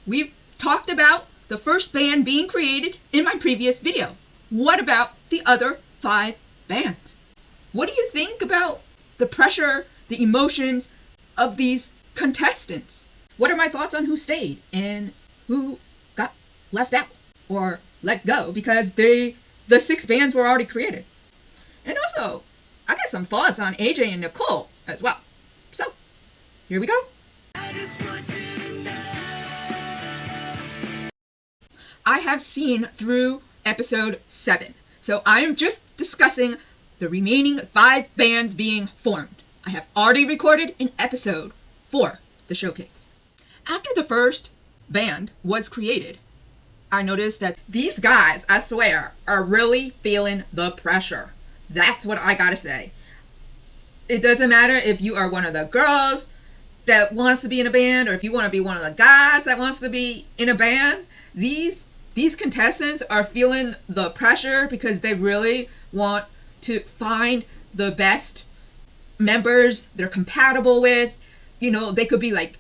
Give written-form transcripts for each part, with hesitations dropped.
We've talked about the first band being created in my previous video. What about the other 5 bands? What do you think about the pressure, the emotions of these contestants? What are my thoughts on who stayed and who got left out or let go because the 6 bands were already created? And also, I got some thoughts on AJ and Nicole as well. So, here we go. I have seen through episode 7, so I'm just discussing the remaining 5 bands being formed. I have already recorded an episode for the showcase. After the first band was created, I noticed that these guys, I swear, are really feeling the pressure. That's what I gotta say. It doesn't matter if you are one of the girls that wants to be in a band or if you want to be one of the guys that wants to be in a band. These contestants are feeling the pressure because they really want to find the best members they're compatible with. You know, they could be like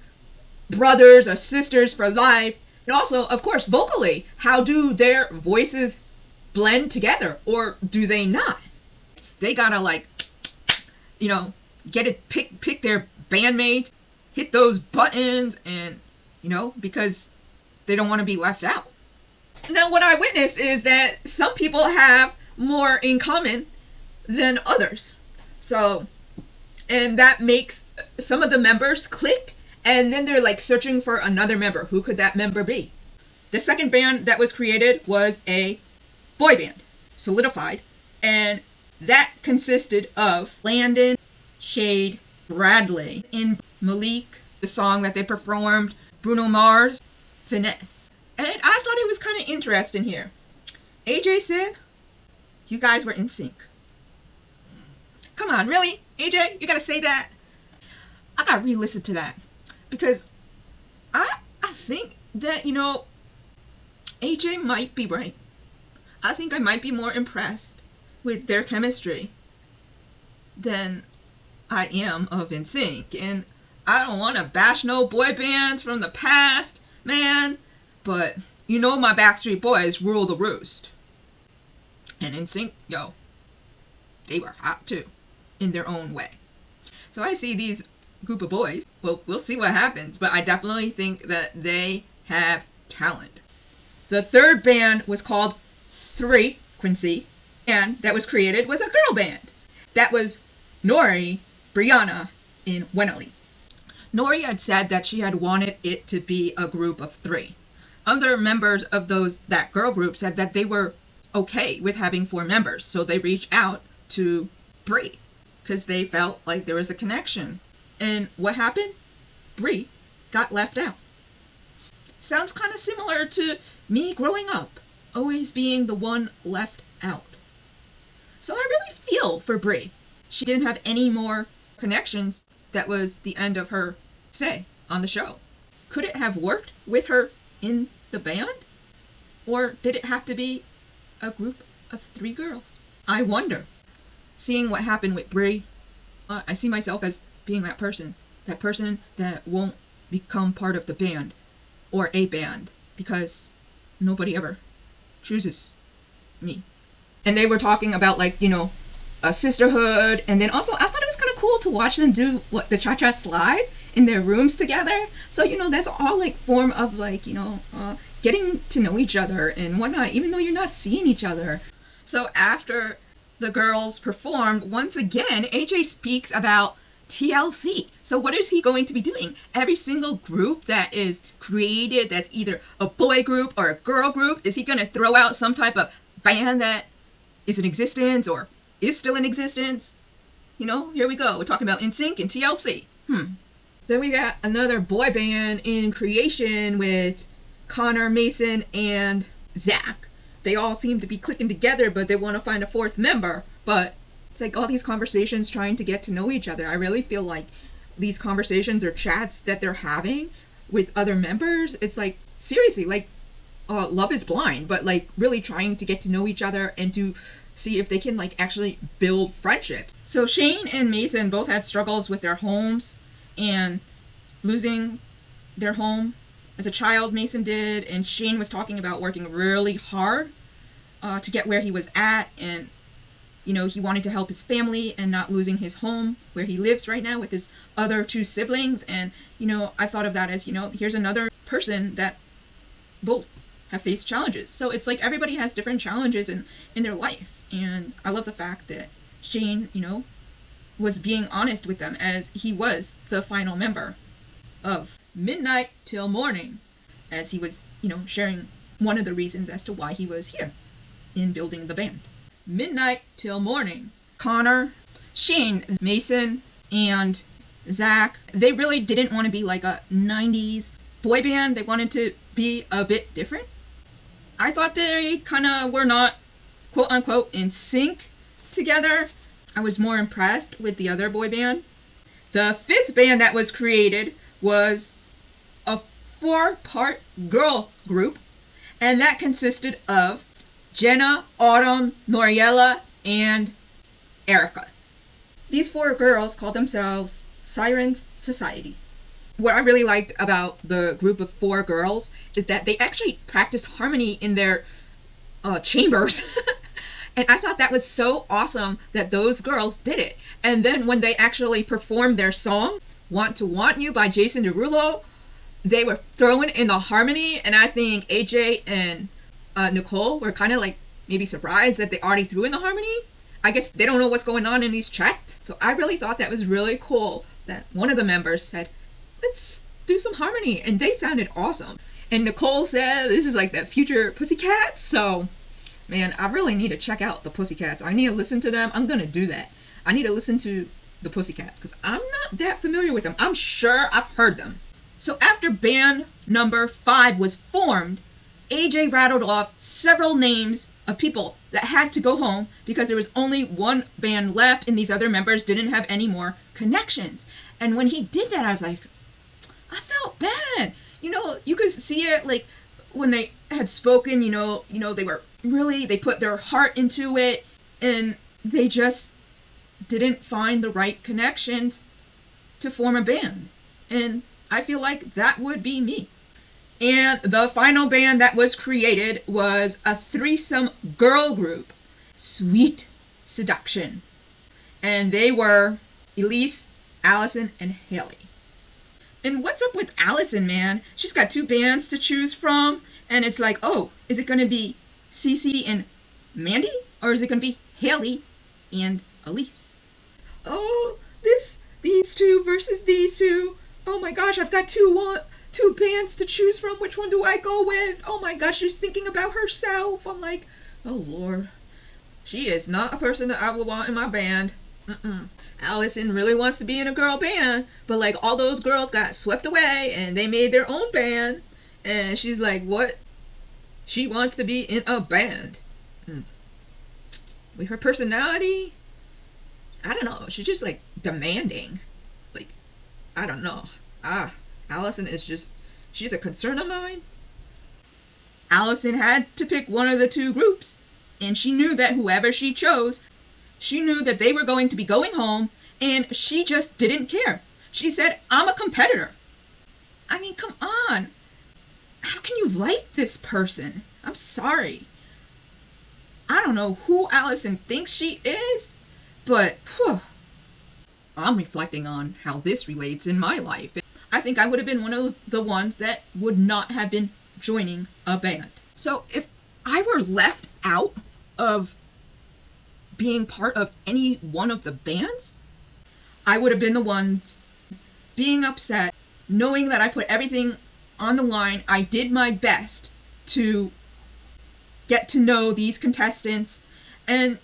brothers or sisters for life. And also, of course, vocally, how do their voices blend together, or do they not? They gotta, like, you know, get it, pick their bandmates, hit those buttons, and, you know, because they don't want to be left out. Now, what I witnessed is that some people have more in common than others. So, and that makes some of the members click, and then they're like searching for another member. Who could that member be? The second band that was created was a boy band, Solidifed, and that consisted of Landon, Shade, Bradley, and Malik, the song that they performed, Bruno Mars, Finesse. And I thought it was kind of interesting here. AJ said, you guys were in sync. Come on, really? AJ, you gotta say that? I gotta re-listen to that. Because I think that, you know, AJ might be right. I think I might be more impressed with their chemistry than I am of Nsync. And I don't want to bash no boy bands from the past, man. But, you know, my Backstreet Boys rule the roost. And Nsync, yo, they were hot too, in their own way. So I see these group of boys. Well, we'll see what happens. But I definitely think that they have talent. The third band was called Frequency, and that was created was a girl band. That was Nori, Brianna, and Wenali. Nori had said that she had wanted it to be a group of 3. Other members of that girl group said that they were okay with having 4 members, so they reached out to Brie because they felt like there was a connection. And what happened? Brie got left out. Sounds kind of similar to me growing up, always being the one left out. So I really feel for Brie. She didn't have any more connections. That was the end of her stay on the show. Could it have worked with her in the band? Or did it have to be a group of 3 girls? I wonder. Seeing what happened with Brie, I see myself as being that person that won't become part of the band or a band because nobody ever chooses me. And they were talking about, like, you know, a sisterhood, and then also I thought it was kind of cool to watch them do the cha-cha slide in their rooms together. So, you know, that's all like form of, like, you know, getting to know each other and whatnot, even though you're not seeing each other. So after the girls performed, once again AJ speaks about TLC. So what is he going to be doing? Every single group that is created that's either a boy group or a girl group, is he going to throw out some type of band that is in existence or is still in existence? You know, here we go. We're talking about Nsync and TLC. Then we got another boy band in creation with Connor, Mason, and Zach. They all seem to be clicking together, but they want to find a 4th member. But it's like all these conversations trying to get to know each other. I really feel like these conversations or chats that they're having with other members, it's like, seriously, like, Love is Blind, but like really trying to get to know each other and to see if they can like actually build friendships. So Shane and Mason both had struggles with their homes and losing their home as a child, Mason did, and Shane was talking about working really hard to get where he was at, and he wanted to help his family and not losing his home where he lives right now with his other two siblings. And I thought of that as here's another person that both have faced challenges. So it's like everybody has different challenges in their life, and I love the fact that Shane was being honest with them as he was the final member of Midnight Till Morning, as he was sharing one of the reasons as to why he was here in building the band. Midnight Till Morning. Connor, Shane, Mason, and Zach, they really didn't want to be like a 90s boy band. They wanted to be a bit different. I thought they kind of were not, quote unquote, in sync together. I was more impressed with the other boy band. The fifth band that was created was a 4-part girl group, and that consisted of Jenna, Autumn, Noriella, and Erica. These 4 girls called themselves Sirens Society. What I really liked about the group of 4 girls is that they actually practiced harmony in their chambers. And I thought that was so awesome that those girls did it. And then when they actually performed their song, Want to Want You by Jason Derulo, they were throwing in the harmony, and I think AJ and Nicole were kind of like maybe surprised that they already threw in the harmony. I guess they don't know what's going on in these tracks. So I really thought that was really cool that one of the members said, let's do some harmony, and they sounded awesome. And Nicole said this is like the future Pussycats. So man, I really need to check out the Pussycats. I need to listen to them. I'm gonna do that. I need to listen to the Pussycats because I'm not that familiar with them. I'm sure I've heard them. So after band number 5 was formed, AJ rattled off several names of people that had to go home because there was only one band left and these other members didn't have any more connections. And when he did that, I was like, I felt bad. You could see it like when they had spoken, they were really, they put their heart into it, and they just didn't find the right connections to form a band. And I feel like that would be me. And the final band that was created was a threesome girl group, Sweet Seduction. And they were Elise, Allison, and Haley. And what's up with Allison, man? She's got 2 bands to choose from, and it's like, oh, is it going to be Cece and Mandy? Or is it going to be Haley and Elise? Oh, these 2 versus these 2. Oh my gosh, I've got two bands to choose from. Which one do I go with? Oh my gosh, she's thinking about herself. I'm like, oh Lord. She is not a person that I would want in my band. Allison really wants to be in a girl band, but like all those girls got swept away and they made their own band. And she's like, what? She wants to be in a band. With her personality, I don't know. She's just like demanding. Like, I don't know. Allison is just, she's a concern of mine. Allison had to pick one of the 2 groups, and she knew that whoever she chose, she knew that they were going to be going home, and she just didn't care. She said, I'm a competitor. I mean, come on. How can you like this person? I'm sorry. I don't know who Allison thinks she is, but I'm reflecting on how this relates in my life. I think I would have been one of the ones that would not have been joining a band. So if I were left out of being part of any one of the bands, I would have been the ones being upset, knowing that I put everything on the line. I did my best to get to know these contestants, and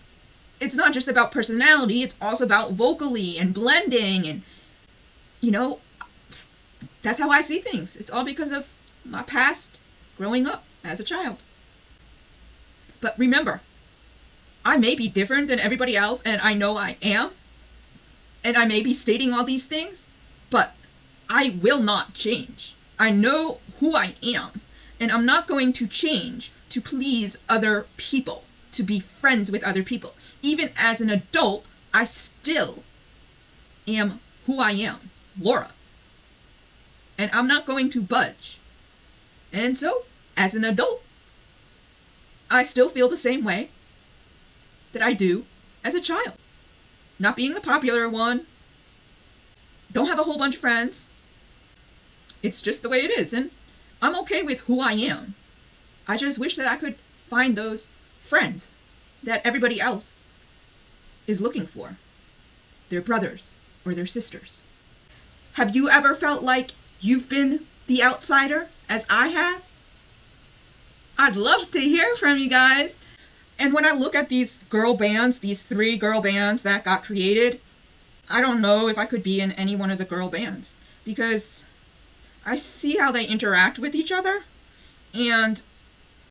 it's not just about personality, it's also about vocally and blending, and that's how I see things. It's all because of my past growing up as a child. But remember, I may be different than everybody else, and I know I am, and I may be stating all these things, but I will not change. I know who I am, and I'm not going to change to please other people, to be friends with other people. Even as an adult, I still am who I am, Laura. And I'm not going to budge And so, as an adult, I still feel the same way that I do as a child. Not being the popular one, don't have a whole bunch of friends. It's just the way it is, and I'm okay with who I am. I just wish that I could find those friends that everybody else is looking for. Their brothers or their sisters. Have you ever felt like you've been the outsider, as I have? I'd love to hear from you guys. And when I look at these girl bands, these 3 girl bands that got created, I don't know if I could be in any one of the girl bands, because I see how they interact with each other, and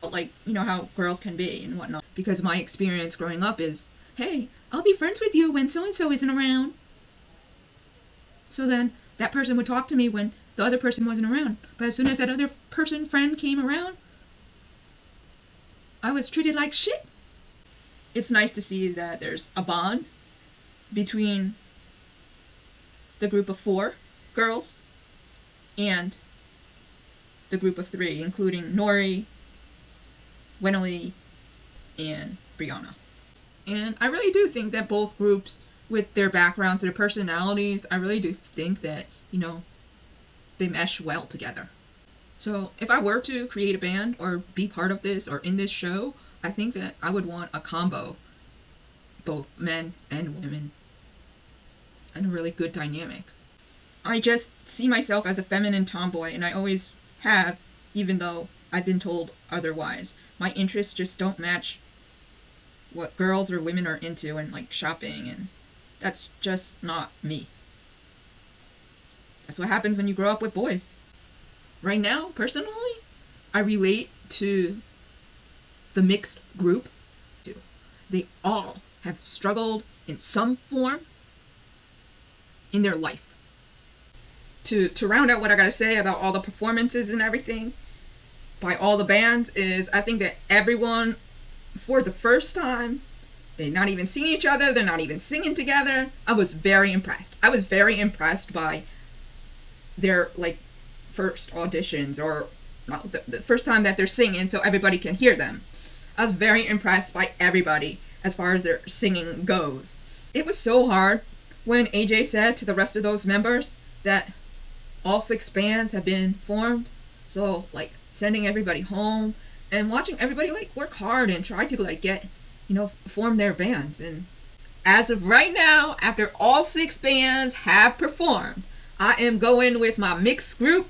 like, you know, how girls can be and whatnot. Because my experience growing up is, hey, I'll be friends with you when so-and-so isn't around. So then that person would talk to me when the other person wasn't around. But as soon as that other friend came around, I was treated like shit. It's nice to see that there's a bond between the group of 4 girls and the group of 3, including Nori, Wenali, and Brianna. And I really do think that both groups, with their backgrounds, their personalities, I really do think that, you know, they mesh well together. So if I were to create a band or be part of this or in this show, I think that I would want a combo, both men and women, and a really good dynamic. I just see myself as a feminine tomboy, and I always have, even though I've been told otherwise. My interests just don't match what girls or women are into, and like shopping, and that's just not me. That's what happens when you grow up with boys. Right now, personally, I relate to the mixed group. They all have struggled in some form in their life. To round out what I gotta say about all the performances and everything by all the bands is, I think that everyone, for the first time, they're not even seeing each other, they're not even singing together. I was very impressed. I was very impressed by their, like, first auditions, or the first time that they're singing so everybody can hear them. I was very impressed by everybody as far as their singing goes. It was so hard when AJ said to the rest of those members that all 6 bands have been formed. So, like, sending everybody home and watching everybody, like, work hard and try to, like, get, you know, form their bands. And as of right now, after all 6 bands have performed, I am going with my mixed group.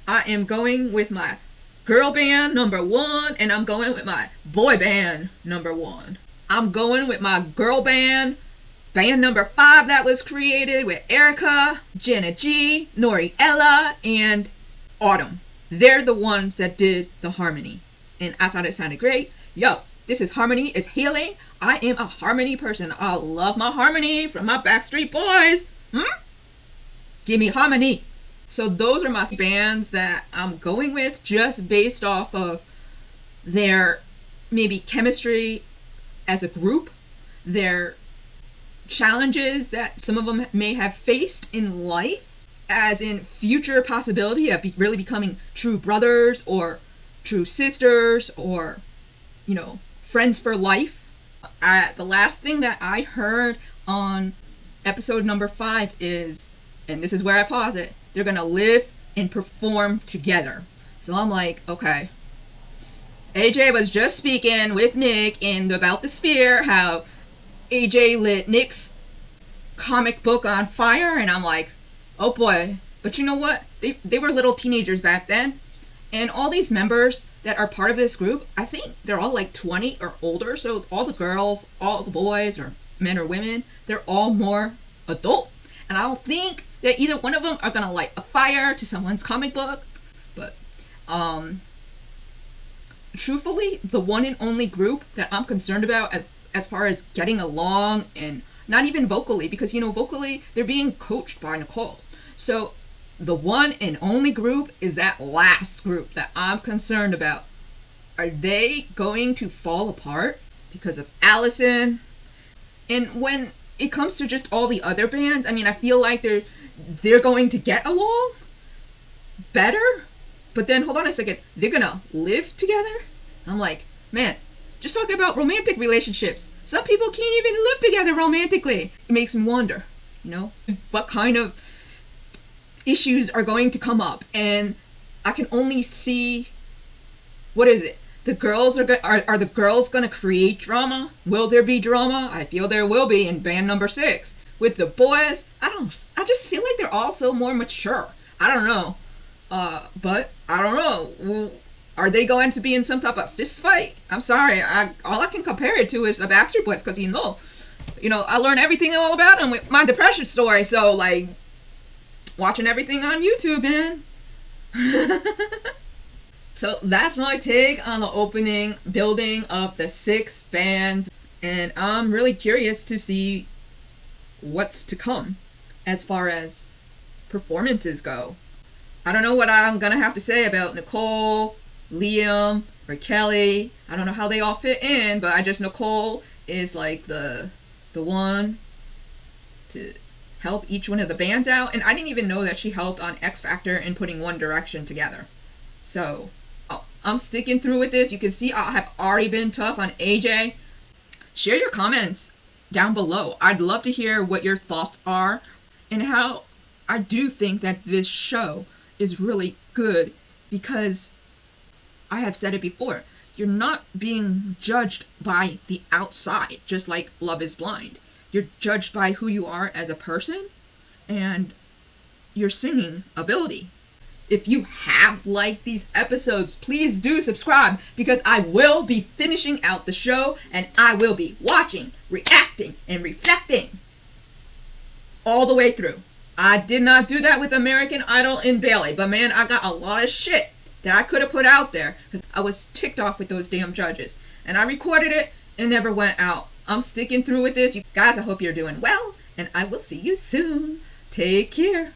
I am going with my girl band number 1, and I'm going with my boy band number 1. I'm going with my girl band number 5 that was created with Erica, Jenna G, Nori Ella, and Autumn. They're the ones that did the harmony, and I thought it sounded great. Yo, this is harmony, it's healing. I am a harmony person. I love my harmony from my Backstreet Boys. Give me harmony. So those are my bands that I'm going with, just based off of their maybe chemistry as a group, their challenges that some of them may have faced in life, as in future possibility of really becoming true brothers or true sisters, or, you know, friends for life. The last thing that I heard on episode number 5 is, and this is where I pause it, they're gonna live and perform together. So I'm like, okay. AJ was just speaking with Nick in About the Sphere, how AJ lit Nick's comic book on fire, and I'm like, oh boy. But you know what? They were little teenagers back then, and all these members that are part of this group, I think they're all like 20 or older, so all the girls, all the boys, or men or women, they're all more adult. And I don't think that either one of them are gonna light a fire to someone's comic book. But truthfully, the one and only group that I'm concerned about as far as getting along, and not even vocally, because, you know, vocally they're being coached by Nicole. So the one and only group is that last group that I'm concerned about. Are they going to fall apart because of Allison? And when it comes to just all the other bands, I mean, I feel like they're going to get along better But then, hold on a second, they're gonna live together? I'm like, man, just talk about romantic relationships. Some people can't even live together romantically. It makes me wonder, what kind of issues are going to come up. And I can only see, what is it? The girls are the girls going to create drama? Will there be drama? I feel there will be in band number 6. With the boys, I just feel like they're also more mature. I don't know. But I don't know. Are they going to be in some type of fist fight? I'm sorry. All I can compare it to is the Backstreet Boys, because I learned everything all about them with my depression story. So like, watching everything on YouTube, man. So that's my take on the opening building of the 6 bands, and I'm really curious to see what's to come as far as performances go. I don't know what I'm gonna have to say about Nicole, Liam, or Kelly. I don't know how they all fit in, but I just, Nicole is like the one to help each one of the bands out, and I didn't even know that she helped on X Factor and putting One Direction together. So I'm sticking through with this. You can see I have already been tough on AJ. Share your comments down below. I'd love to hear what your thoughts are and how I do think that this show is really good, because I have said it before, you're not being judged by the outside, just like Love is Blind. You're judged by who you are as a person and your singing ability. If you have liked these episodes, please do subscribe, because I will be finishing out the show and I will be watching, reacting, and reflecting all the way through. I did not do that with American Idol and Bailey, but man, I got a lot of shit that I could have put out there because I was ticked off with those damn judges. And I recorded it and never went out. I'm sticking through with this. You guys, I hope you're doing well, and I will see you soon. Take care.